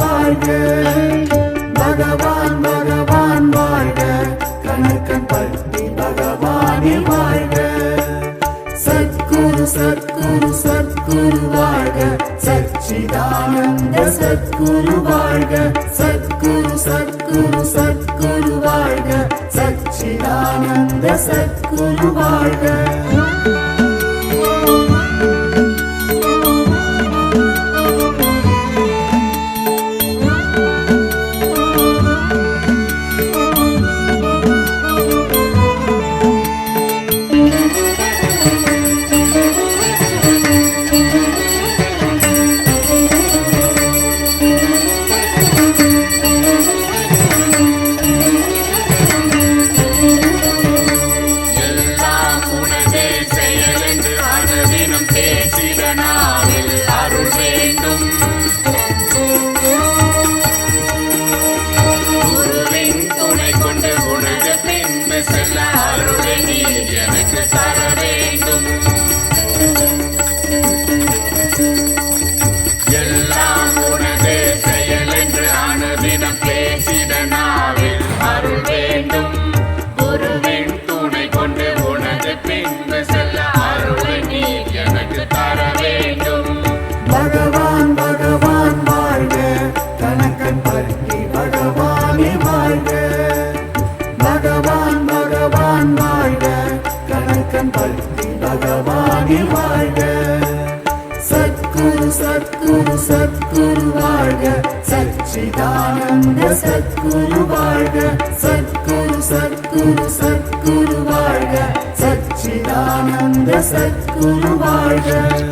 வாழ்க. பகவான் பகவான் வாழ்க. கணக்கன்பட்டி பகவானே வாழ்க. சத்குரு சத்குரு சத்குரு வாழ்க. சச்சிதானந்த சத்குரு வாழ்க. சத்குரு சத்குரு சத்குரு வாழ்க. சச்சிதானந்த சத்குரு வாழ்க. பகவான் பகவான் வாழ்க. கணக்கன்பட்டி பகவானே வாழ்க. பகவான் பகவான் வாழ்க. கணக்கன்பட்டி பகவானே வாழ்க. சத்குரு சத்குரு சத்குரு வாழ்க. சச்சிதானந்த சத்குரு வாழ்க. சத்குரு சத்குரு சத்குரு வாழ்க. சச்சிதானந்த சத்குரு வாழ்க.